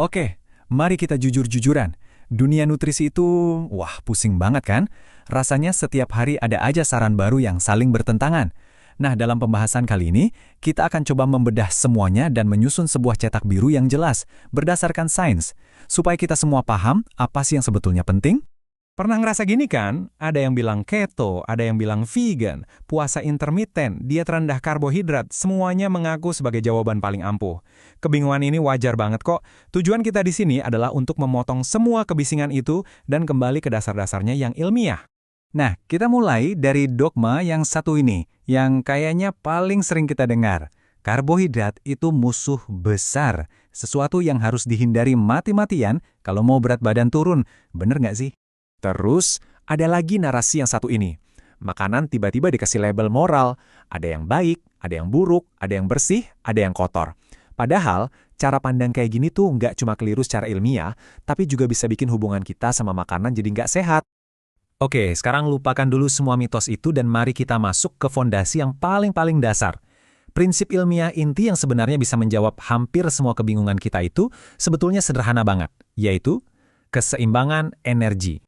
Oke, mari kita jujur-jujuran. Dunia nutrisi itu, wah pusing banget kan? Rasanya setiap hari ada aja saran baru yang saling bertentangan. Nah, dalam pembahasan kali ini, kita akan coba membedah semuanya dan menyusun sebuah cetak biru yang jelas, berdasarkan sains, supaya kita semua paham apa sih yang sebetulnya penting. Pernah ngerasa gini kan? Ada yang bilang keto, ada yang bilang vegan, puasa intermiten, diet rendah karbohidrat, semuanya mengaku sebagai jawaban paling ampuh. Kebingungan ini wajar banget kok. Tujuan kita di sini adalah untuk memotong semua kebisingan itu dan kembali ke dasar-dasarnya yang ilmiah. Nah, kita mulai dari dogma yang satu ini, yang kayaknya paling sering kita dengar. Karbohidrat itu musuh besar, sesuatu yang harus dihindari mati-matian kalau mau berat badan turun. Bener nggak sih? Terus, ada lagi narasi yang satu ini. Makanan tiba-tiba dikasih label moral. Ada yang baik, ada yang buruk, ada yang bersih, ada yang kotor. Padahal, cara pandang kayak gini tuh nggak cuma keliru secara ilmiah, tapi juga bisa bikin hubungan kita sama makanan jadi nggak sehat. Oke, sekarang lupakan dulu semua mitos itu dan mari kita masuk ke fondasi yang paling-paling dasar. Prinsip ilmiah inti yang sebenarnya bisa menjawab hampir semua kebingungan kita itu sebetulnya sederhana banget, yaitu keseimbangan energi.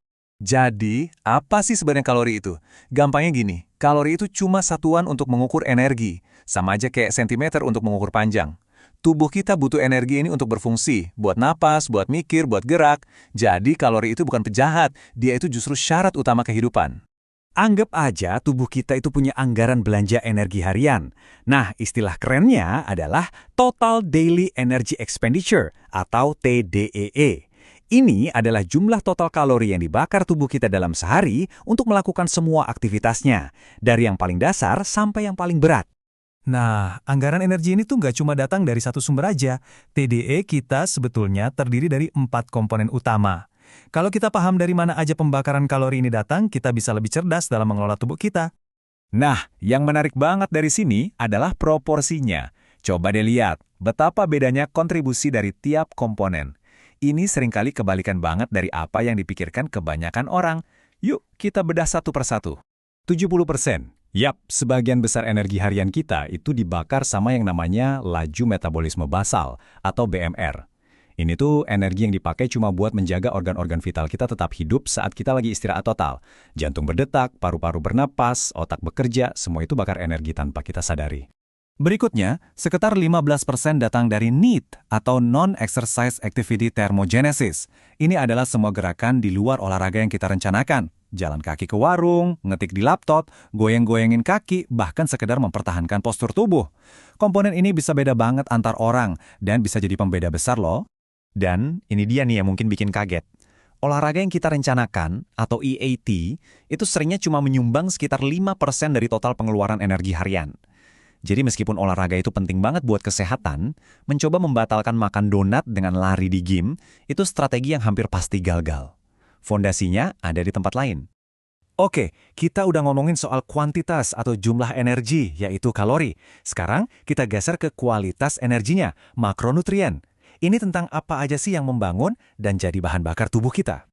Jadi, apa sih sebenarnya kalori itu? Gampangnya gini, kalori itu cuma satuan untuk mengukur energi, sama aja kayak sentimeter untuk mengukur panjang. Tubuh kita butuh energi ini untuk berfungsi, buat napas, buat mikir, buat gerak. Jadi kalori itu bukan penjahat, dia itu justru syarat utama kehidupan. Anggap aja tubuh kita itu punya anggaran belanja energi harian. Nah, istilah kerennya adalah Total Daily Energy Expenditure atau TDEE. Ini adalah jumlah total kalori yang dibakar tubuh kita dalam sehari untuk melakukan semua aktivitasnya, dari yang paling dasar sampai yang paling berat. Nah, anggaran energi ini tuh nggak cuma datang dari satu sumber aja. TDE kita sebetulnya terdiri dari 4 komponen utama. Kalau kita paham dari mana aja pembakaran kalori ini datang, kita bisa lebih cerdas dalam mengelola tubuh kita. Nah, yang menarik banget dari sini adalah proporsinya. Coba deh lihat betapa bedanya kontribusi dari tiap komponen. Ini seringkali kebalikan banget dari apa yang dipikirkan kebanyakan orang. Yuk, kita bedah satu persatu. 70%. Yap, sebagian besar energi harian kita itu dibakar sama yang namanya laju metabolisme basal atau BMR. Ini tuh energi yang dipakai cuma buat menjaga organ-organ vital kita tetap hidup saat kita lagi istirahat total. Jantung berdetak, paru-paru bernapas, otak bekerja, semua itu bakar energi tanpa kita sadari. Berikutnya, sekitar 15% datang dari NEAT atau Non-Exercise Activity Thermogenesis. Ini adalah semua gerakan di luar olahraga yang kita rencanakan. Jalan kaki ke warung, ngetik di laptop, goyang-goyangin kaki, bahkan sekedar mempertahankan postur tubuh. Komponen ini bisa beda banget antar orang dan bisa jadi pembeda besar loh. Dan ini dia nih yang mungkin bikin kaget. Olahraga yang kita rencanakan atau EAT itu seringnya cuma menyumbang sekitar 5% dari total pengeluaran energi harian. Jadi meskipun olahraga itu penting banget buat kesehatan, mencoba membatalkan makan donat dengan lari di gym, itu strategi yang hampir pasti gagal. Fondasinya ada di tempat lain. Oke, kita udah ngomongin soal kuantitas atau jumlah energi, yaitu kalori. Sekarang kita geser ke kualitas energinya, makronutrien. Ini tentang apa aja sih yang membangun dan jadi bahan bakar tubuh kita.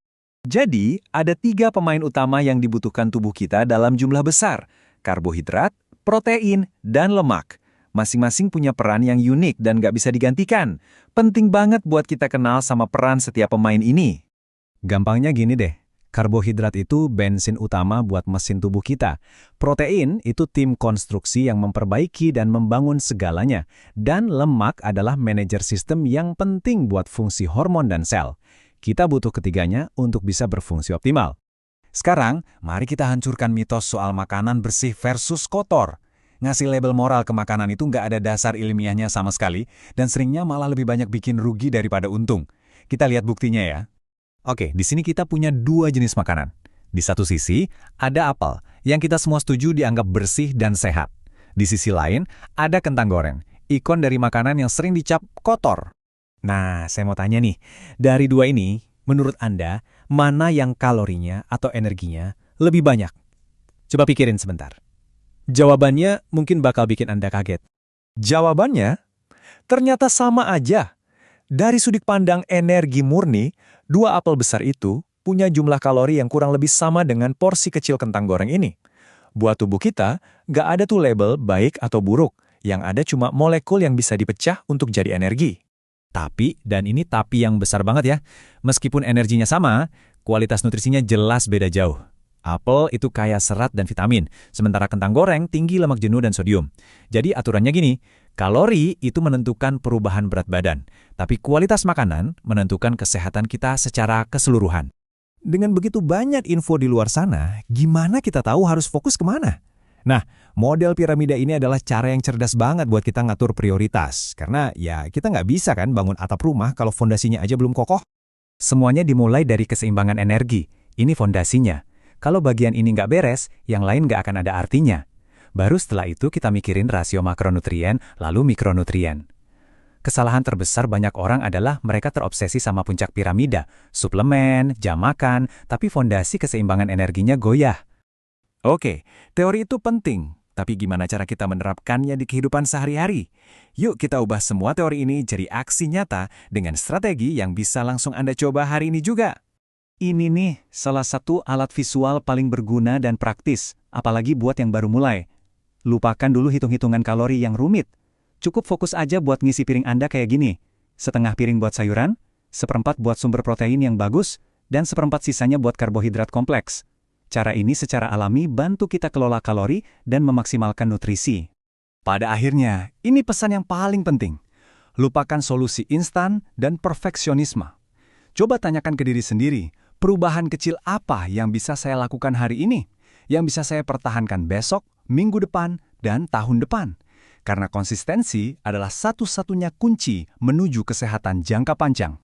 Jadi, ada 3 pemain utama yang dibutuhkan tubuh kita dalam jumlah besar. Karbohidrat, protein, dan lemak. Masing-masing punya peran yang unik dan nggak bisa digantikan. Penting banget buat kita kenal sama peran setiap pemain ini. Gampangnya gini deh, karbohidrat itu bensin utama buat mesin tubuh kita. Protein itu tim konstruksi yang memperbaiki dan membangun segalanya. Dan lemak adalah manajer sistem yang penting buat fungsi hormon dan sel. Kita butuh ketiganya untuk bisa berfungsi optimal. Sekarang, mari kita hancurkan mitos soal makanan bersih versus kotor. Ngasih label moral ke makanan itu nggak ada dasar ilmiahnya sama sekali, dan seringnya malah lebih banyak bikin rugi daripada untung. Kita lihat buktinya ya. Oke, di sini kita punya 2 jenis makanan. Di satu sisi, ada apel, yang kita semua setuju dianggap bersih dan sehat. Di sisi lain, ada kentang goreng, ikon dari makanan yang sering dicap kotor. Nah, saya mau tanya nih, dari 2 ini, menurut Anda, mana yang kalorinya atau energinya lebih banyak? Coba pikirin sebentar. Jawabannya mungkin bakal bikin Anda kaget. Jawabannya, ternyata sama aja. Dari sudut pandang energi murni, 2 apel besar itu punya jumlah kalori yang kurang lebih sama dengan porsi kecil kentang goreng ini. Buat tubuh kita, nggak ada tuh label baik atau buruk. Yang ada cuma molekul yang bisa dipecah untuk jadi energi. Tapi, dan ini tapi yang besar banget ya, meskipun energinya sama, kualitas nutrisinya jelas beda jauh. Apel itu kaya serat dan vitamin, sementara kentang goreng tinggi lemak jenuh dan sodium. Jadi aturannya gini, kalori itu menentukan perubahan berat badan, tapi kualitas makanan menentukan kesehatan kita secara keseluruhan. Dengan begitu banyak info di luar sana, gimana kita tahu harus fokus kemana? Nah, model piramida ini adalah cara yang cerdas banget buat kita ngatur prioritas. Karena ya kita nggak bisa kan bangun atap rumah kalau fondasinya aja belum kokoh. Semuanya dimulai dari keseimbangan energi. Ini fondasinya. Kalau bagian ini nggak beres, yang lain nggak akan ada artinya. Baru setelah itu kita mikirin rasio makronutrien, lalu mikronutrien. Kesalahan terbesar banyak orang adalah mereka terobsesi sama puncak piramida, suplemen, jam makan, tapi fondasi keseimbangan energinya goyah. Oke, teori itu penting, tapi gimana cara kita menerapkannya di kehidupan sehari-hari? Yuk kita ubah semua teori ini jadi aksi nyata dengan strategi yang bisa langsung Anda coba hari ini juga. Ini nih salah satu alat visual paling berguna dan praktis, apalagi buat yang baru mulai. Lupakan dulu hitung-hitungan kalori yang rumit. Cukup fokus aja buat ngisi piring Anda kayak gini. Setengah piring buat sayuran, seperempat buat sumber protein yang bagus, dan seperempat sisanya buat karbohidrat kompleks. Cara ini secara alami bantu kita kelola kalori dan memaksimalkan nutrisi. Pada akhirnya, ini pesan yang paling penting. Lupakan solusi instan dan perfeksionisme. Coba tanyakan ke diri sendiri, perubahan kecil apa yang bisa saya lakukan hari ini? Yang bisa saya pertahankan besok, minggu depan, dan tahun depan? Karena konsistensi adalah satu-satunya kunci menuju kesehatan jangka panjang.